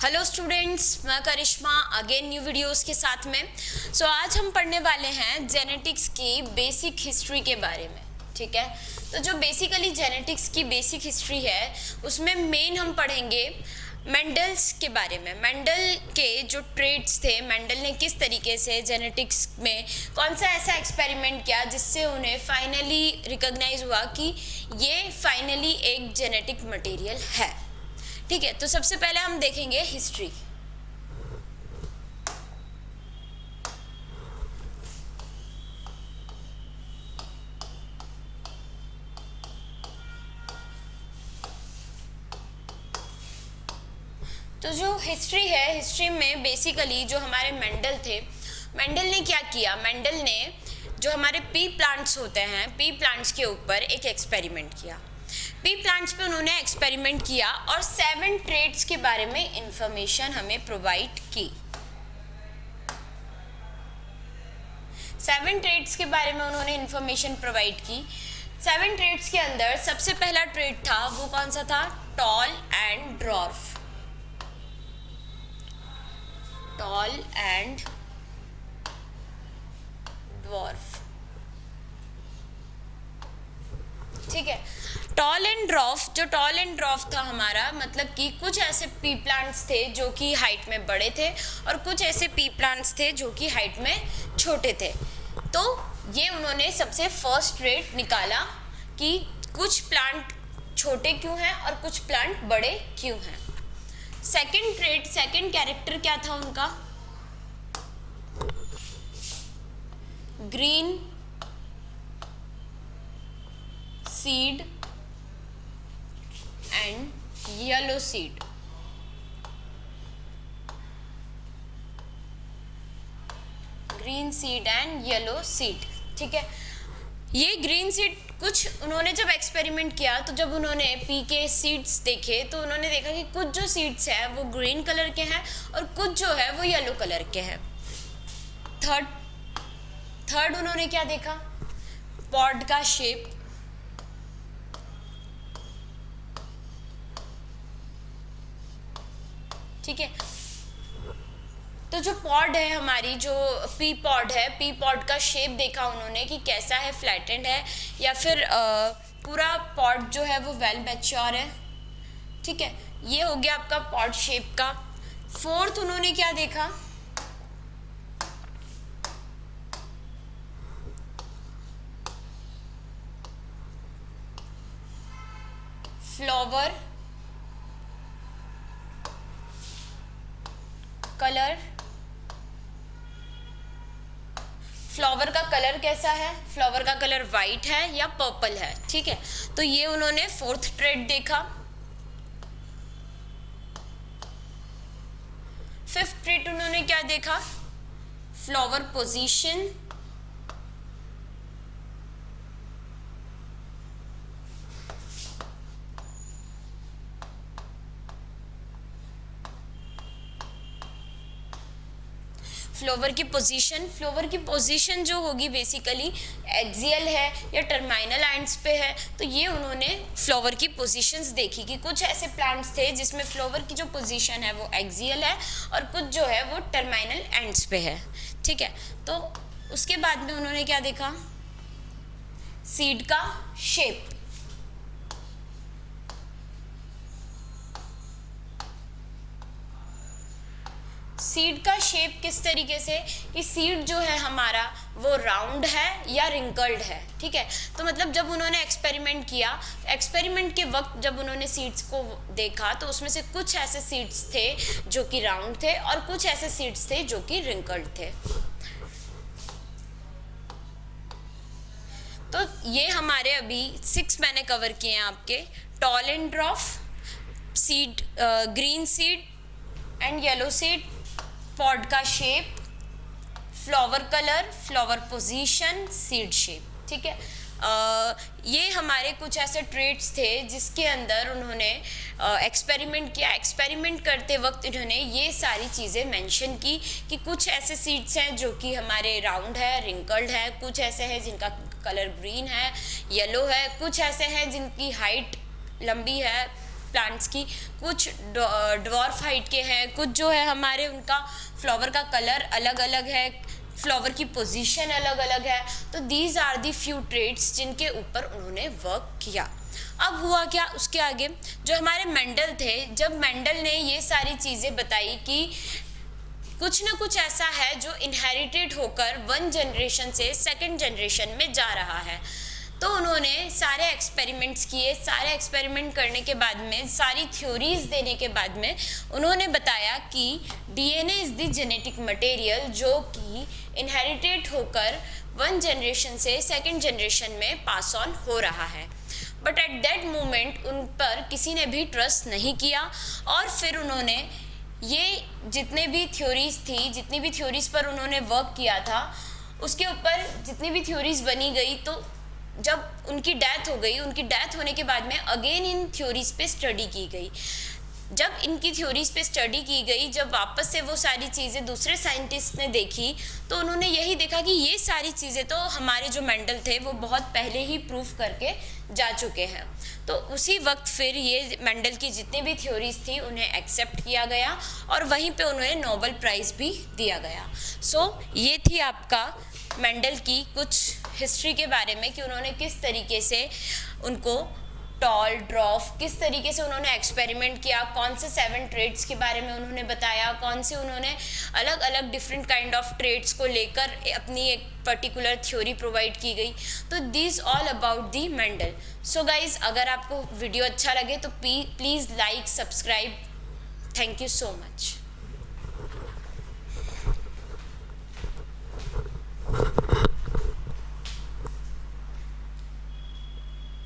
Hello students, मैं करिश्मा again new videos के साथ में। आज हम पढ़ने वाले हैं जेनेटिक्स की बेसिक हिस्ट्री के बारे में। ठीक है, तो जो बेसिकली जेनेटिक्स की बेसिक हिस्ट्री है उसमें मेन हम पढ़ेंगे मेंडल्स के बारे में। मेंडल के जो ट्रेड्स थे, मेंडल ने किस तरीके से जेनेटिक्स में कौन सा ऐसा एक्सपेरिमेंट किया जिससे उन्हें फाइनली रिकॉग्नाइज हुआ कि ये फाइनली एक जेनेटिक मटेरियल है। ठीक है, तो सबसे पहले हम देखेंगे हिस्ट्री। तो जो हिस्ट्री है, हिस्ट्री में बेसिकली जो हमारे मेंडल थे, मेंडल ने क्या किया, मेंडल ने जो हमारे पी प्लांट्स होते हैं, पी प्लांट्स के ऊपर एक एक्सपेरिमेंट किया। पी प्लांट्स पे उन्होंने एक्सपेरिमेंट किया और 7 ट्रेड्स के बारे में इंफॉर्मेशन हमें प्रोवाइड की। 7 ट्रेड्स के बारे में उन्होंने इंफॉर्मेशन प्रोवाइड की। 7 ट्रेड्स के अंदर सबसे पहला ट्रेड था, वो कौन सा था? Toll and dwarf. Toll and dwarf, ठीक है। टॉल एंड ड्वार्फ, जो टॉल एंड ड्वार्फ था हमारा, मतलब कि कुछ ऐसे पी प्लांट्स थे जो कि हाइट में बड़े थे और कुछ ऐसे पी प्लांट्स थे जो कि हाइट में छोटे थे। तो ये उन्होंने सबसे फर्स्ट ट्रेड निकाला कि कुछ प्लांट छोटे क्यों हैं और कुछ प्लांट बड़े क्यों हैं। सेकंड ट्रेड, सेकंड कैरेक्टर क्या था उनका? Green seed and yellow seed. Green seed and yellow seed, ठीक है। ये ग्रीन सीड, कुछ उन्होंने जब एक्सपेरिमेंट किया तो जब उन्होंने पी के सीड्स देखे तो उन्होंने देखा कि कुछ जो सीड्स हैं वो ग्रीन कलर के हैं और कुछ जो है वो येलो कलर के हैं। थर्ड उन्होंने क्या देखा? पॉड का शेप। ठीक है, तो जो पॉड है हमारी, जो पी पॉड है, पी पॉड का शेप देखा उन्होंने कि कैसा है, फ्लैटेंड है या फिर पूरा पॉड जो है वो वेल मैच्योर है। ठीक है, ये हो गया आपका पॉड शेप का। फोर्थ उन्होंने क्या देखा? Flower colour. फ्लावर का कलर कैसा है? फ्लावर का कलर वाइट है या पर्पल है। ठीक है, तो ये उन्होंने फोर्थ ट्रेड देखा। फिफ्थ ट्रेड उन्होंने क्या देखा? Flower position. फ्लावर की पोजीशन, फ्लावर की पोजीशन जो होगी बेसिकली एक्सियल है या टर्मिनल एंड्स पे है। तो ये उन्होंने फ्लावर की पोजीशंस देखी कि कुछ ऐसे प्लांट्स थे जिसमें फ्लावर की जो पोजीशन है वो एक्सियल है और कुछ जो है वो टर्मिनल एंड्स पे है। ठीक है, तो उसके बाद में उन्होंने क्या देखा? सीड का शेप। सीड का शेप किस तरीके से कि सीड जो है हमारा वो राउंड है या रिंकल्ड है। ठीक है, तो मतलब जब उन्होंने एक्सपेरिमेंट किया, एक्सपेरिमेंट के वक्त जब उन्होंने सीड्स को देखा तो उसमें से कुछ ऐसे सीड्स थे जो कि राउंड थे और कुछ ऐसे सीड्स थे जो कि रिंकल्ड थे। तो ये हमारे अभी 6 मैंने कवर किए हैं आपके। Tall and dwarf, seed, green seed and yellow seed, pod का shape, flower colour, flower position, seed shape. ठीक है, ये हमारे कुछ ऐसे ट्रेड्स थे जिसके अंदर उन्होंने एक्सपेरिमेंट किया। एक्सपेरिमेंट करते वक्त इन्होंने ये सारी चीज़ें मेंशन की कि कुछ ऐसे सीड्स हैं जो कि हमारे राउंड है, रिंकल्ड है, कुछ ऐसे हैं जिनका कलर ग्रीन है, येलो है, कुछ ऐसे हैं जिनकी हाइट लंबी है प्लांट्स की, कुछ ड्वार्फ हाइट के हैं, कुछ जो है हमारे उनका फ्लावर का कलर अलग अलग है, फ्लावर की पोजीशन अलग अलग है। तो these are the few trades जिनके ऊपर उन्होंने वर्क किया। अब हुआ क्या उसके आगे, जो हमारे मेंडल थे, जब मेंडल ने ये सारी चीज़ें बताई कि कुछ ना कुछ ऐसा है जो इनहेरिटेड होकर वन जनरेशन से सेकंड जनरेशन में जा रहा है, तो उन्होंने सारे एक्सपेरिमेंट्स किए। सारे एक्सपेरिमेंट करने के बाद में, सारी थ्योरीज देने के बाद में उन्होंने बताया कि DNA is the genetic material जो कि इनहेरिटेड होकर वन जनरेशन से सेकंड जनरेशन में पास ऑन हो रहा है। बट एट दैट मोमेंट उन पर किसी ने भी ट्रस्ट नहीं किया, और फिर उन्होंने ये जितने भी थ्योरीज थी, जितनी भी थ्योरीज पर उन्होंने वर्क किया था, उसके ऊपर जितनी भी थ्योरीज बनी गई, तो जब उनकी डेथ हो गई, उनकी डेथ होने के बाद में अगेन इन थ्योरीज पे स्टडी की गई। जब इनकी थ्योरीज पे स्टडी की गई, जब वापस से वो सारी चीज़ें दूसरे साइंटिस्ट ने देखी, तो उन्होंने यही देखा कि ये सारी चीज़ें तो हमारे जो मेंडल थे वो बहुत पहले ही प्रूफ करके जा चुके हैं। तो उसी वक्त फिर ये मेंडल की जितनी भी थ्योरीज थी उन्हें एक्सेप्ट किया गया, और वहीं पे उन्हें नोबेल प्राइज़ भी दिया गया। सो ये थी आपका मेंडल की कुछ हिस्ट्री के बारे में, कि उन्होंने किस तरीके से उनको टॉल, ड्रॉफ, किस तरीके से उन्होंने एक्सपेरिमेंट किया, कौन से 7 ट्रेड्स के बारे में उन्होंने बताया, कौन से उन्होंने अलग अलग डिफरेंट काइंड ऑफ ट्रेड्स को लेकर अपनी एक पर्टिकुलर थ्योरी प्रोवाइड की गई। तो this all about the Mendel. So guys, अगर आपको वीडियो अच्छा लगे तो please like, subscribe. Thank you so much.